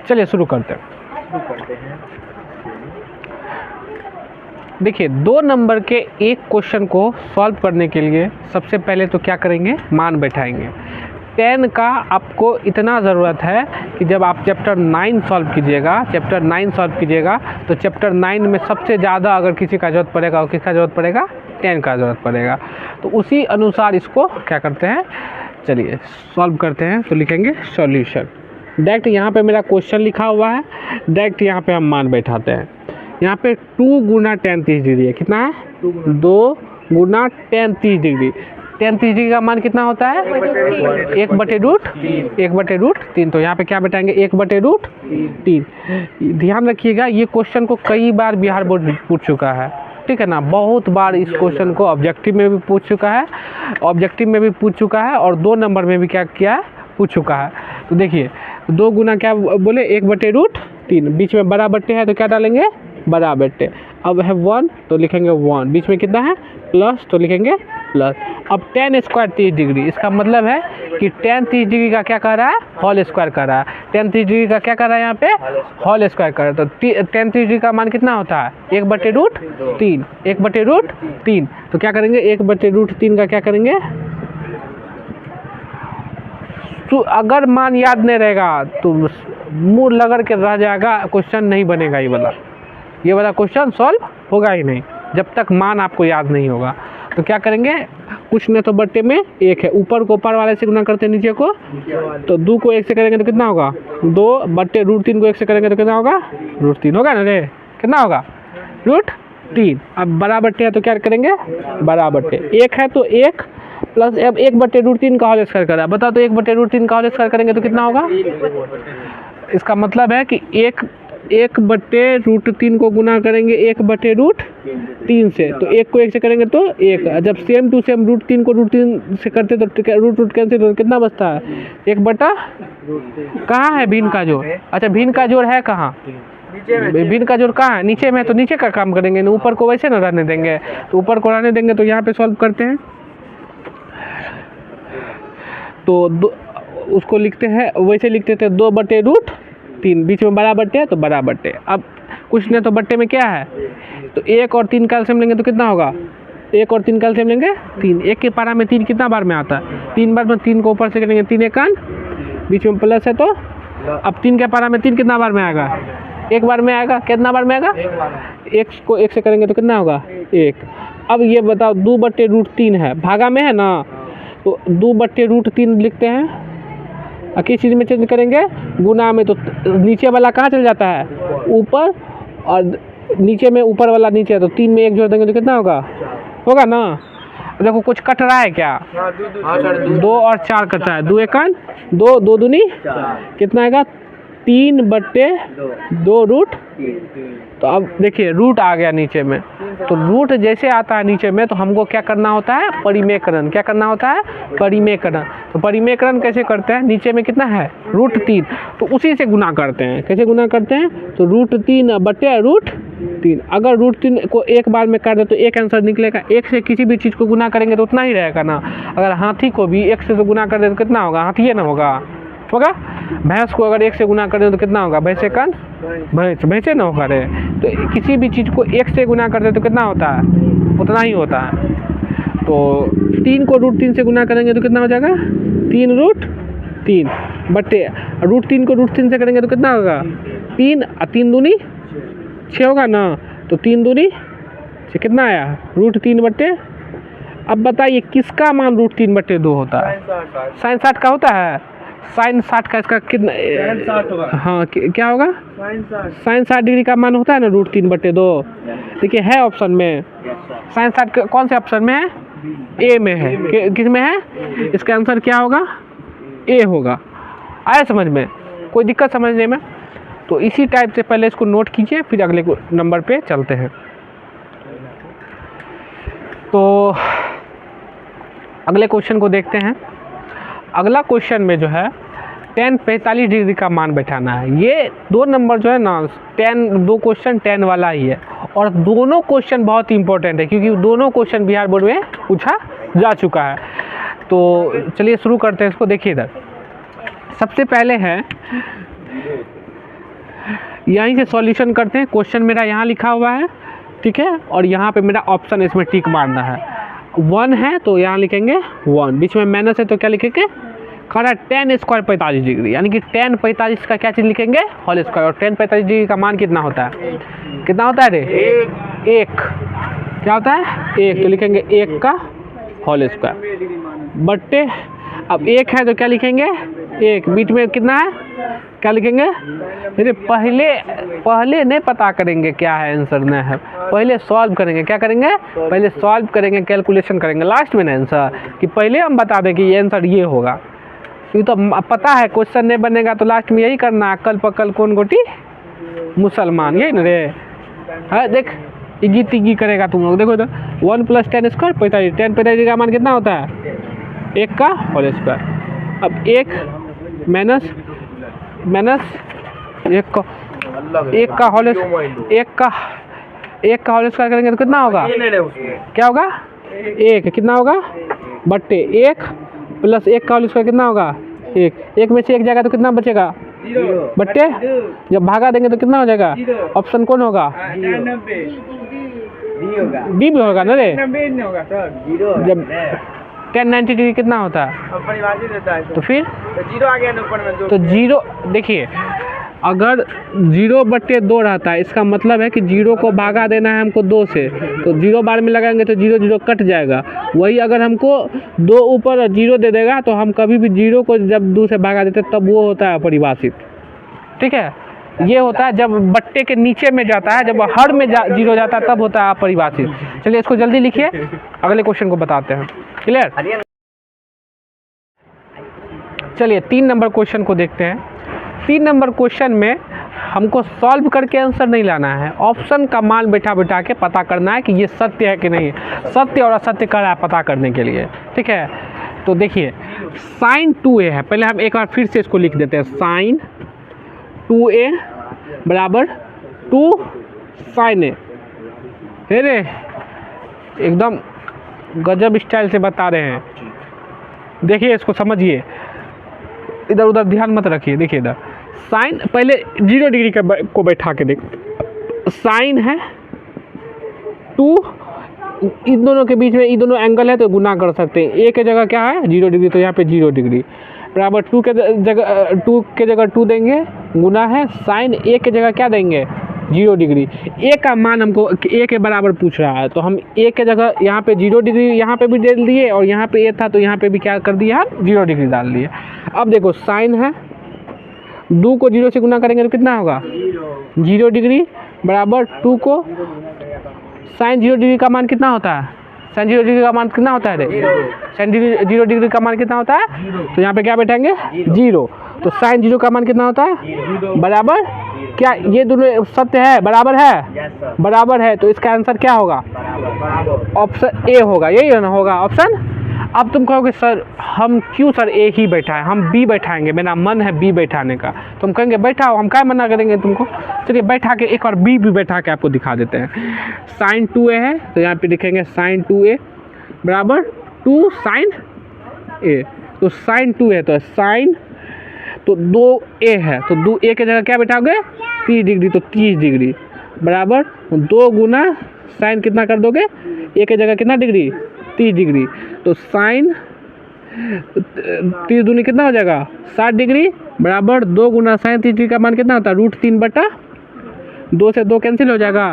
चलिए शुरू करते हैं। देखिए 2 नंबर के एक क्वेश्चन को सॉल्व करने के लिए सबसे पहले तो क्या करेंगे, मान बैठाएंगे। 10 का आपको इतना ज़रूरत है कि जब आप चैप्टर 9 सॉल्व कीजिएगा, तो चैप्टर 9 में सबसे ज़्यादा अगर किसी का ज़रूरत पड़ेगा और किसका ज़रूरत पड़ेगा, 10 का ज़रूरत पड़ेगा। तो उसी अनुसार इसको क्या करते हैं, चलिए सॉल्व करते हैं। तो लिखेंगे सॉल्यूशन। डायरेक्ट यहाँ पे मेरा क्वेश्चन लिखा हुआ है, डायरेक्ट यहाँ पे हम मान बैठाते हैं। यहाँ पे 2 गुना tan 30 डिग्री है, कितना है 2 गुना tan 30 डिग्री। tan 30 डिग्री का मान कितना होता है 1/√3। तो यहाँ पे क्या बैठाएंगे 1/√3। ध्यान रखिएगा ये क्वेश्चन को कई बार बिहार बोर्ड पूछ चुका है, ठीक है ना। बहुत बार इस क्वेश्चन को ऑब्जेक्टिव में भी पूछ चुका है, और 2 नंबर में भी क्या किया है, पूछ चुका है। तो देखिए 2 गुना क्या बोले 1/√3, बीच में बड़ा बट्टे है तो क्या डालेंगे, बड़ा बट्टे। अब है 1 तो लिखेंगे 1, बीच में कितना है प्लस तो लिखेंगे प्लस। अब tan स्क्वायर 30 डिग्री, इसका मतलब है कि tan 30 डिग्री का क्या कर रहा है, होल स्क्वायर कर रहा है। tan 30 डिग्री का क्या कर रहा है यहाँ पे, होल स्क्वायर कर रहा है। तो tan 30 डिग्री का मान कितना होता है 1/√3। तो क्या करेंगे 1/√3 का क्या करेंगे, तो अगर मान याद नहीं रहेगा तो मुँह लगड़ के रह जाएगा, क्वेश्चन नहीं बनेगा। ये वाला क्वेश्चन सॉल्व होगा ही नहीं जब तक मान आपको याद नहीं होगा। तो क्या करेंगे, कुछ नहीं तो बट्टे में 1 है, ऊपर को ऊपर वाले से गुना करते हैं नीचे को, तो 2 को 1 से करेंगे तो कितना होगा 2/√3 को 1 से करेंगे तो कितना होगा √3 होगा ना रे, कितना होगा √3। अब बड़ा बट्टे है तो क्या करेंगे, बड़ा बट्टे 1 है तो 1 प्लस, अब 1/√3 का होल स्क्वायर कर रहा है, बताओ तो 1/√3 का होल स्क्वायर करेंगे तो कितना होगा। इसका मतलब है कि 1/√3 को गुना करेंगे 1/√3 से, तो 1 को 1 से करेंगे तो 1। जब सेम टू सेम √3 को √3 से करते तो रूट कैंसिल हो, कितना बचता है 1/, कहाँ है भिन्न का जोड़, अच्छा भिन्न का जोड़ है कहाँ, भिन्न का जोड़ कहाँ है, नीचे में। तो नीचे का काम करेंगे, ऊपर को वैसे ना रहने देंगे, तो ऊपर को रहने देंगे। तो यहाँ पे सॉल्व करते हैं, तो उसको लिखते हैं वैसे लिखते थे 2/√3, बीच में बड़ा बट्टे है तो बड़ा बट्टे। अब कुछ नहीं तो बट्टे में क्या है, तो 1 और 3 कैल्शियम लेंगे तो कितना होगा, 1 और 3 कैल्शियम लेंगे 3। 1 के पारा में 3 कितना बार में आता है, 3 बार में। 3 को ऊपर से करेंगे 3 1, बीच में प्लस है तो अब 3 के पारा में 3 कितना बार में आएगा, 1 बार में आएगा। कितना बार में आएगा, 1 को 1 से करेंगे तो कितना होगा 1। अब ये बताओ 2/√3 है, भागा में है ना, तो 2/√3 लिखते हैं। किस चीज़ में चेंज करेंगे, गुना में। तो नीचे वाला कहाँ चल जाता है, ऊपर, और नीचे में ऊपर वाला नीचे है, तो 3 में 1 जोड़ देंगे तो कितना होगा ना। देखो कुछ कट रहा है क्या, 2 और 4 कटता है, 2 1 2, 2 दूनी कितना आएगा 3/2√। तो अब देखिए रूट आ गया नीचे में, तो रूट जैसे आता है नीचे में तो हमको क्या करना होता है, परिमेकरण। क्या करना होता है, परिमेकरण। तो परिमेकरण कैसे करते हैं, नीचे में कितना है √3, तो उसी से गुना करते हैं। कैसे गुना करते हैं, तो √3/√3। अगर √3 को एक बार में कर दे तो एक आंसर निकलेगा। 1 से किसी भी चीज़ को गुना करेंगे तो उतना ही रहेगा ना। अगर हाथी को भी 1 से तो गुना कर दे तो कितना होगा, हाथी ना होगा। भैंस को अगर 1 से गुना कर दे तो कितना होगा, भैंसे कन भैंसे ना होगा रे। तो किसी भी चीज़ को 1 से गुना कर दे तो कितना होता है, उतना ही होता है। तो 3 को √3 से गुना करेंगे तो कितना हो जाएगा 3√3 बट्टे, √3 को √3 से करेंगे तो कितना होगा 3, और 3 दूनी 6 होगा ना। तो 3 दूनी 6 कितना आया √3/। अब बताइए किसका मान √3/2 होता है, sin 60 का होता है। sin 60 का इसका कितना, हाँ क्या होगा, sin 60 डिग्री का मान होता है ना √3/2। देखिए है ऑप्शन में, sin 60 कौन से ऑप्शन में है, ए में है। किस में है, इसका आंसर क्या होगा, ए होगा। आया समझ में, कोई दिक्कत समझने में। तो इसी टाइप से पहले इसको नोट कीजिए, फिर अगले नंबर पे चलते हैं। तो अगले क्वेश्चन को देखते हैं। अगला क्वेश्चन में जो है tan 45 डिग्री का मान बैठाना है। ये 2 नंबर जो है ना, 2 क्वेश्चन 10 वाला ही है, और दोनों क्वेश्चन बहुत इंपॉर्टेंट है क्योंकि दोनों क्वेश्चन बिहार बोर्ड में पूछा जा चुका है। तो चलिए शुरू करते हैं इसको। देखिए इधर सबसे पहले है यहीं से सॉल्यूशन करते हैं। क्वेश्चन मेरा यहाँ लिखा हुआ है, ठीक है, और यहाँ पे मेरा ऑप्शन इसमें टिक मारना है। 1 है तो यहाँ लिखेंगे 1, बीच में माइनस है तो क्या लिखेंगे, खड़ा tan स्क्वायर 45 डिग्री, यानी कि tan 45 का क्या चीज़ लिखेंगे, होल स्क्वायर। और tan 45 डिग्री का मान कितना होता है, कितना होता है रे, 1। क्या होता है, 1, तो लिखेंगे 1 का होल स्क्वायर बट्टे, अब 1 है तो क्या लिखेंगे, 1, बीच में कितना है, क्या लिखेंगे, मेरे पहले नहीं पता करेंगे क्या है आंसर, नहीं है, पहले सॉल्व करेंगे। क्या करेंगे, पहले सॉल्व करेंगे, कैलकुलेशन करेंगे, लास्ट में ना आंसर, कि पहले हम बता दें कि ये आंसर ये होगा। ये तो पता है क्वेश्चन नहीं बनेगा तो लास्ट में यही करना, अक्ल पकल कौन गोटी मुसलमान, यही ना रे। है देख, इगी तिगी करेगा तुम लोग, देखो इधर 1 + tan स्क्वायर 45, tan 45 का मान कितना होता है, 1 का होल स्क्वायर। अब 1 माइनस 1 का होल स्क्वायर करेंगे तो कितना होगा, क्या होगा, 1 कितना होगा बट्टे 1 + 1 का होल स्क्वायर कितना होगा, 1 में से 1 जाएगा तो कितना बचेगा, बट्टे, जब भागा देंगे तो कितना हो जाएगा, ऑप्शन कौन होगा, डी भी होगा ना रे, जब tan 90 डिग्री कितना होता है, तो फिर जीरो आ गया ऊपर में, तो जीरो देखिए, अगर 0/2 रहता है, इसका मतलब है कि 0 को भागा देना है हमको 2 से, तो 0 बार में लगाएंगे तो 0 0 कट जाएगा। वही अगर हमको 2 ऊपर 0 दे देगा तो हम कभी भी 0 को जब 2 से भागा देते तब वो होता है अपरिभाषित, ठीक है। ये होता है जब बट्टे के नीचे में जाता है, जब हर में 0 जाता है तब होता है अपरिभाषित। चलिए इसको जल्दी लिखिए, अगले क्वेश्चन को बताते हैं, क्लियर। चलिए 3 नंबर क्वेश्चन को देखते हैं। 3 नंबर क्वेश्चन में हमको सॉल्व करके आंसर नहीं लाना है, ऑप्शन का मान बैठा के पता करना है कि ये सत्य है कि नहीं, सत्य और असत्य कर रहा है पता करने के लिए, ठीक है। तो देखिए sin 2a है, पहले हम एक बार फिर से इसको लिख देते हैं, sin 2a बराबर 2 sin a, है रे, एकदम गजब स्टाइल से बता रहे हैं। देखिए इसको समझिए, इधर उधर ध्यान मत रखिए। देखिए इधर साइन, पहले 0 डिग्री को बैठा के देख, साइन है 2, इन दोनों के बीच में ये दोनों एंगल है तो गुना कर सकते हैं। ए के जगह क्या है 0 डिग्री, तो यहाँ पे 0 डिग्री बराबर 2 के जगह 2 देंगे, गुना है साइन ए के जगह क्या देंगे 0 डिग्री। ए का मान हमको ए के बराबर पूछ रहा है, तो हम ए के जगह यहाँ पे 0 डिग्री यहाँ पे भी डाल दिए, और यहाँ पे ए था तो यहाँ पे भी क्या कर दिया, 0 डिग्री डाल दिए। अब देखो साइन है 2 को 0 से गुना करेंगे तो कितना होगा 0 डिग्री बराबर 2 को साइन 0 डिग्री का मान कितना होता है, साइन 0 डिग्री का मान कितना होता है, साइन 0 डिग्री का मान कितना होता है, तो यहाँ पे क्या बैठाएंगे 0, तो साइन 0 का मान कितना होता है बराबर, क्या ये दोनों सत्य है, बराबर है, बराबर है, तो इसका आंसर क्या होगा, ऑप्शन ए होगा, यही ना होगा ऑप्शन। अब तुम कहोगे सर हम क्यों सर ए ही बैठा है, हम बी बैठाएंगे, मेरा मन है बी बैठाने का। तुम कहेंगे बैठाओ, हम क्या मना करेंगे तुमको। चलिए बैठा के एक बार बी भी बैठा के आपको दिखा देते हैं। साइन 2a है तो यहाँ पे लिखेंगे साइन 2a बराबर 2 साइन ए, तो साइन 2a तो साइन, तो 2a है तो 2a के जगह क्या बैठाओगे 30 डिग्री, तो 30 डिग्री बराबर 2 गुना साइन कितना कर दोगे, ए के जगह कितना डिग्री 30 डिग्री, तो साइन 30 दूनी कितना हो जाएगा 60 डिग्री बराबर 2 गुना साइन 30 डिग्री का मान कितना होता है √3/2 से 2 कैंसिल हो जाएगा,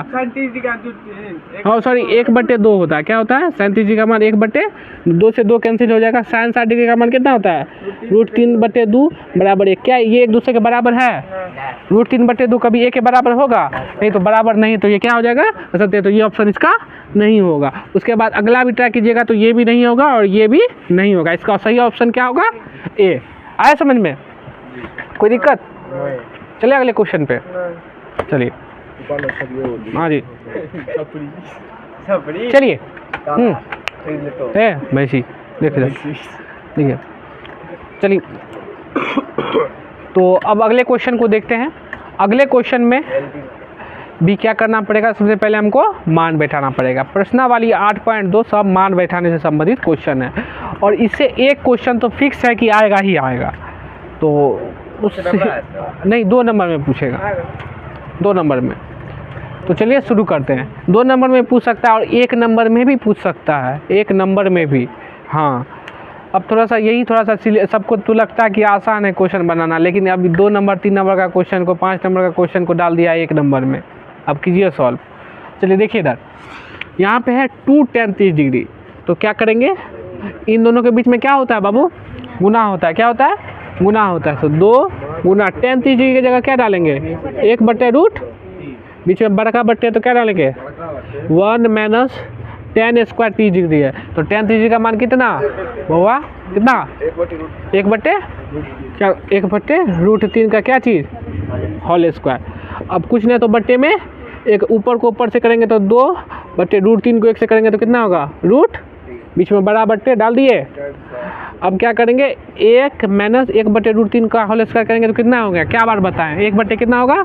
हाँ सॉरी 1/2 होता है, क्या होता है साइन 30 डिग्री का मान 1/2 से 2 कैंसिल हो जाएगा, साइन 60 डिग्री का मान कितना होता है √3/2 बराबर 1। क्या ये एक दूसरे के बराबर है, √3/2 कभी 1 के बराबर होगा नहीं, तो बराबर नहीं, तो ये क्या हो जाएगा असत्य, तो ये ऑप्शन इसका नहीं होगा। उसके बाद अगला भी ट्राई कीजिएगा तो ये भी नहीं होगा और ये भी नहीं होगा, इसका सही ऑप्शन क्या होगा ए। आया समझ में, कोई दिक्कत। चलिए अगले क्वेश्चन पे, चलिए हाँ जी चलिए वैसी देखिए चलिए। तो अब अगले क्वेश्चन को देखते हैं। अगले क्वेश्चन में भी क्या करना पड़ेगा, सबसे पहले हमको मान बैठाना पड़ेगा। प्रश्नावली 8.2 सब मान बैठाने से संबंधित क्वेश्चन है, और इससे एक क्वेश्चन तो फिक्स है कि आएगा ही आएगा। तो उस नहीं 2 नंबर में पूछेगा, 2 नंबर में। तो चलिए शुरू करते हैं। 2 नंबर में पूछ सकता है और 1 नंबर में भी पूछ सकता है, 1 नंबर में भी। हाँ, अब थोड़ा सा यही थोड़ा सा सबको तो लगता है कि आसान है क्वेश्चन बनाना, लेकिन अभी 2 नंबर 3 नंबर का क्वेश्चन को 5 नंबर का क्वेश्चन को डाल दिया 1 नंबर में। अब कीजिए सॉल्व। चलिए देखिए इधर, यहाँ पे है 2 tan 30 डिग्री। तो क्या करेंगे, इन दोनों के बीच में क्या होता है बाबू, गुना होता है। क्या होता है, गुना होता है। तो 2 गुना tan 30 डिग्री की जगह क्या डालेंगे, 1/√, बीच में बड़का बट्टे तो क्या डालेंगे 1 माइनस tan स्क्वायर 30 डिग्री है। तो tan 30 डिग्री का मान कितना हुआ, कितना 1/, क्या 1/√3 का क्या चीज़, होल स्क्वायर। अब कुछ नहीं तो बट्टे में एक ऊपर को ऊपर से करेंगे तो 2/√3 को 1 से करेंगे तो कितना होगा रूट, बीच में बड़ा बट्टे डाल दिए। अब क्या करेंगे 1 माइनस 1/√3 का होल स्क्वायर करेंगे तो कितना हो गया, क्या बार बताएं, 1 कितना होगा,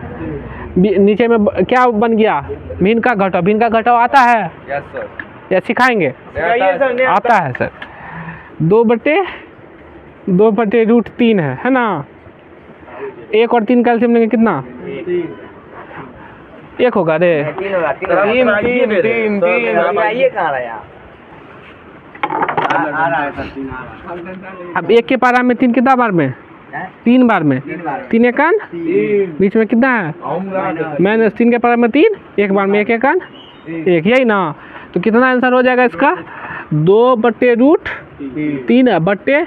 नीचे में क्या बन गया, भिन्न का घटाव। भिन्न का घटाव आता है या सिखाएंगे, आता है सर। 2/√3 है ना, 1 और 3 कैल्सियम लेंगे कितना 1 होगा रे, 3 अब 1 के पारा में 3 कितना बार में, 3 बार में, 3 एकान बीच में कितना है माइनस 3 के पारा में 3, 1 बार में 1 एकान 1, यही ना। तो कितना आंसर हो जाएगा इसका 2/√3 बट्टे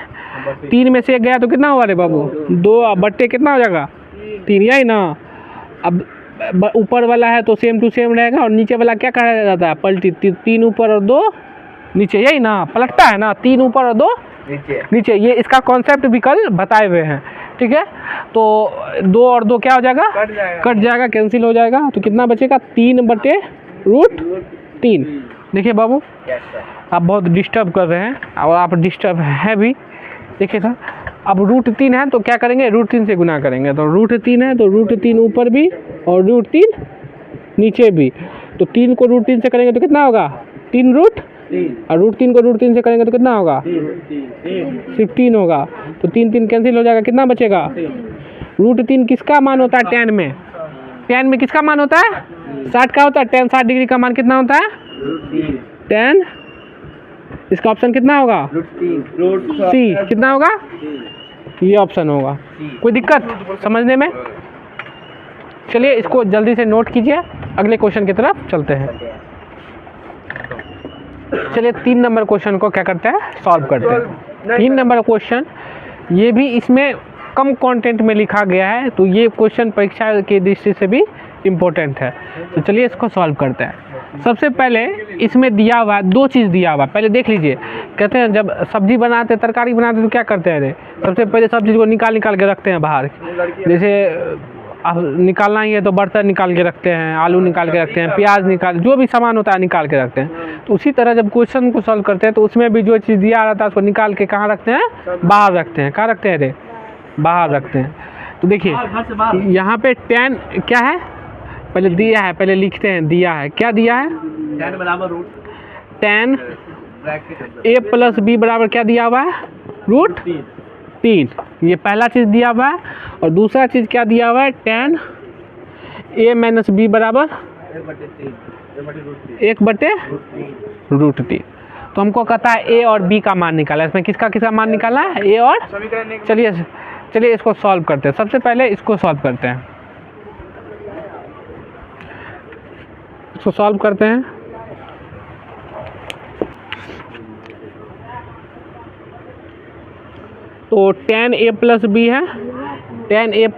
3 में से 1 गया तो कितना हुआ रे बाबू 2 बट्टे कितना हो जाएगा 3, यही ना। अब ऊपर वाला है तो सेम टू सेम रहेगा और नीचे वाला क्या कहा जाता है पलटी, 3 ऊपर और 2 नीचे, यही ना, पलटता है ना, 3 ऊपर और 2 नीचे। ये इसका कॉन्सेप्ट भी कल बताए हुए हैं, ठीक है। तो 2 और 2 क्या हो जाएगा, कट जाएगा, कैंसिल हो जाएगा। तो कितना बचेगा 3/√3। देखिए बाबू आप बहुत डिस्टर्ब कर रहे हैं और आप डिस्टर्ब है भी। देखिए सर अब √3 है तो क्या करेंगे √3 से गुना करेंगे। तो √3 है तो √3 ऊपर भी और √3 नीचे भी। तो 3 को √3 से करेंगे तो कितना होगा 3 रूट, और √3 को √3 से करेंगे तो कितना होगा 15 होगा। तो 3 कैंसिल हो जाएगा, कितना बचेगा √3 किसका मान होता है tan में, tan में किसका मान होता है 60 का होता है। tan 60 डिग्री का मान कितना होता है tan, इसका ऑप्शन कितना होगा सी, कितना होगा ये ऑप्शन होगा। कोई दिक्कत समझने में, चलिए इसको जल्दी से नोट कीजिए, अगले क्वेश्चन की तरफ चलते हैं। चलिए 3 नंबर क्वेश्चन को क्या करते हैं सॉल्व करते हैं। 3 नंबर क्वेश्चन ये भी इसमें कम कंटेंट में लिखा गया है, तो ये क्वेश्चन परीक्षा की दृष्टि से भी इम्पोर्टेंट है। तो चलिए इसको सॉल्व करते हैं। सबसे पहले इसमें दिया हुआ है 2 चीज़ दिया हुआ है, पहले देख लीजिए। कहते हैं जब सब्जी बनाते तरकारी बनाते तो क्या करते हैं रे, सबसे पहले सब चीज़ को निकाल के रखते हैं बाहर। जैसे निकालना ही है तो बर्तन निकाल के रखते हैं, आलू निकाल के रखते हैं, प्याज निकाल, जो भी सामान होता है निकाल के रखते हैं। तो उसी तरह जब क्वेश्चन को सॉल्व करते हैं तो उसमें भी जो चीज़ दिया रहता है उसको निकाल के कहाँ रखते हैं, बाहर रखते हैं। कहाँ रखते हैं रे, बाहर रखते हैं। तो देखिए यहाँ पे tan क्या है, पहले दिया है, पहले लिखते हैं दिया है, क्या दिया है tan a + b बराबर क्या दिया हुआ है √3, ये पहला चीज़ दिया हुआ है। और दूसरा चीज़ क्या दिया हुआ है tan a - b बराबर 1/√3। तो हमको कहता है a और b का मान निकाला, इसमें किसका किसका मान निकाला है a और, चलिए इसको सॉल्व करते हैं। सबसे पहले इसको सॉल्व करते हैं, इसको सॉल्व करते हैं। तो tan a + b है, tan a +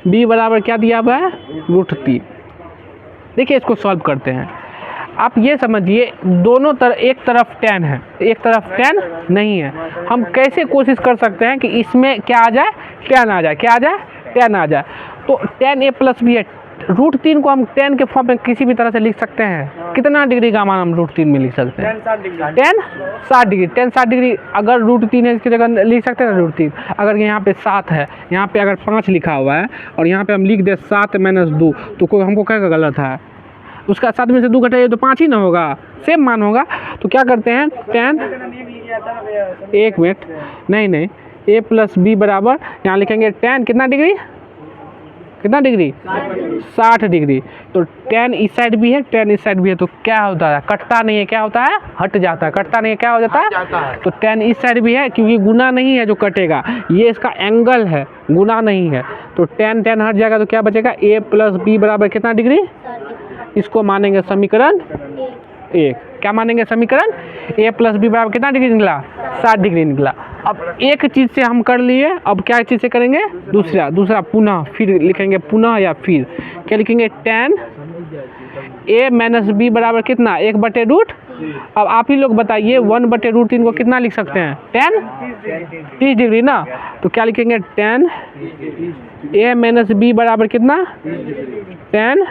b बराबर क्या दिया हुआ है √3। देखिए इसको सॉल्व करते हैं। आप ये समझिए दोनों एक तरफ tan है, एक तरफ tan नहीं है। हम कैसे कोशिश कर सकते हैं कि इसमें क्या आ जाए tan आ जाए, क्या आ जाए tan आ जाए। तो tan a + b है, √3 को हम tan के फॉर्म में किसी भी तरह से लिख सकते हैं। कितना डिग्री का मान हम √3 में लिख सकते हैं tan 60 डिग्री। tan 60 डिग्री अगर √3 है इसकी जगह लिख सकते हैं √3। अगर यहाँ पे 7 है, यहाँ पे अगर 5 लिखा हुआ है और यहाँ पे हम लिख दे 7 - 2 तो कोई हमको क्या गलत है, उसका 7 में से 2 घटाइए तो 5 ही ना होगा, सेम मान होगा। तो क्या करते हैं tan, एक मिनट, नहीं ए प्लस बी बराबर यहाँ लिखेंगे tan कितना डिग्री, कितना डिग्री 60 डिग्री। तो tan इस साइड भी है, tan इस साइड भी है, तो क्या होता है, कटता नहीं है, क्या होता है, हट जाता है, कटता नहीं है, क्या हो जाता है। तो tan इस साइड भी है, क्योंकि गुना नहीं है जो कटेगा, ये इसका एंगल है, गुना नहीं है, तो tan tan हट जाएगा, तो क्या बचेगा, a प्लस बी बराबर कितना डिग्री, इसको मानेंगे समीकरण 1। क्या मानेंगे समीकरण, a प्लस बी बराबर कितना डिग्री निकला, 60 डिग्री निकला। अब एक चीज़ से हम कर लिए, अब क्या चीज़ से करेंगे, दूसरा पुनः, फिर लिखेंगे पुनः या फिर क्या लिखेंगे, tan a माइनस बी बराबर कितना, 1/√। अब आप ही लोग बताइए 1/√3 को कितना लिख सकते हैं, tan 30 डिग्री ना, तो क्या लिखेंगे, tan a माइनस बी बराबर कितना, tan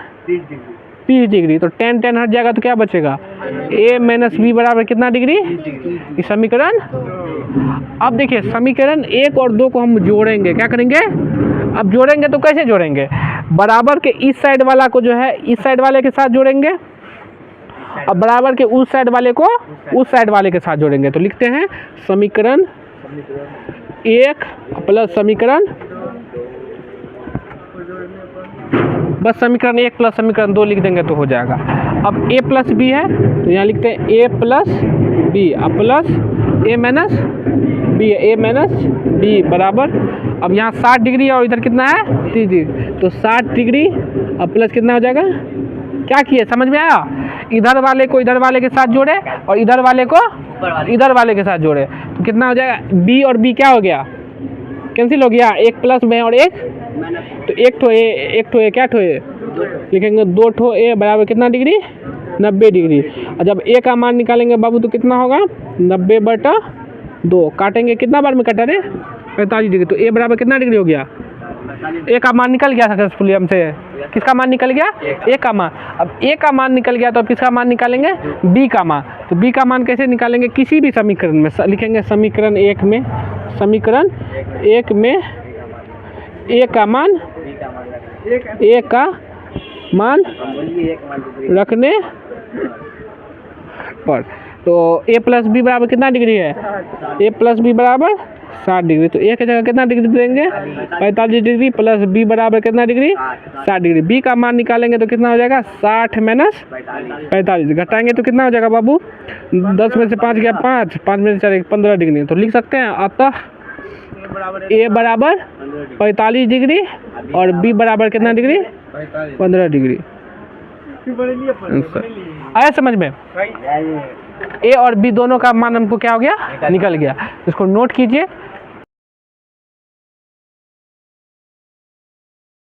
30 डिग्री। तो tan tan हट जाएगा, तो क्या बचेगा, a माइनस बी बराबर कितना डिग्री, इस समीकरण। अब देखिए समीकरण 1 और 2 को हम जोड़ेंगे, क्या करेंगे, अब जोड़ेंगे तो कैसे जोड़ेंगे, बराबर के इस साइड वाला को जो है इस साइड वाले के साथ जोड़ेंगे, अब बराबर के उस साइड वाले को उस साइड वाले के साथ जोड़ेंगे। तो लिखते हैं समीकरण 1 प्लस समीकरण, बस समीकरण 1 प्लस समीकरण 2 लिख देंगे तो हो जाएगा। अब a प्लस बी है, तो यहाँ लिखते हैं a plus b plus a minus b, a minus b बराबर, अब यहाँ 60 डिग्री और इधर कितना है 30 डिग्री, तो 60 डिग्री अब प्लस कितना हो जाएगा, क्या किए समझ में आया, इधर वाले को इधर वाले के साथ जोड़े और इधर वाले को इधर वाले के साथ जोड़े, तो कितना हो जाएगा, b और b क्या हो गया, कैंसिल हो गया, 1 प्लस में और 1, तो एक ठो ए क्या ठो ए लिखेंगे, 2 ठो ए बराबर कितना डिग्री, 90 डिग्री। और जब ए का मान निकालेंगे बाबू तो कितना होगा, 90/2, काटेंगे कितना बार में कटा रे, 45 डिग्री, तो ए बराबर कितना डिग्री हो गया, ए का मान निकल गया सक्सेसफुली हमसे, किसका मान निकल गया, ए का मान। अब ए का मान निकल गया तो अब किसका मान निकालेंगे, बी का मान। तो बी का मान कैसे निकालेंगे, किसी भी समीकरण में लिखेंगे समीकरण 1 में, समीकरण 1 में ए का मान, ए का मान रखने पर, तो a प्लस बी बराबर कितना डिग्री है, a प्लस बी बराबर 60 डिग्री, तो a की जगह कितना डिग्री देंगे, 45 डिग्री प्लस b बराबर कितना डिग्री, 60 डिग्री। b का मान निकालेंगे तो कितना हो जाएगा, 60 माइनस 45, घटाएंगे तो कितना हो जाएगा बाबू, 10 में से 5 गया 5, 5 में से 4 15 डिग्री, तो लिख सकते हैं अतः a बराबर 45 डिग्री और b बराबर कितना डिग्री, 15 डिग्री। आया समझ में, a और b दोनों का मान हमको क्या हो गया, निकल गया। इसको नोट कीजिए।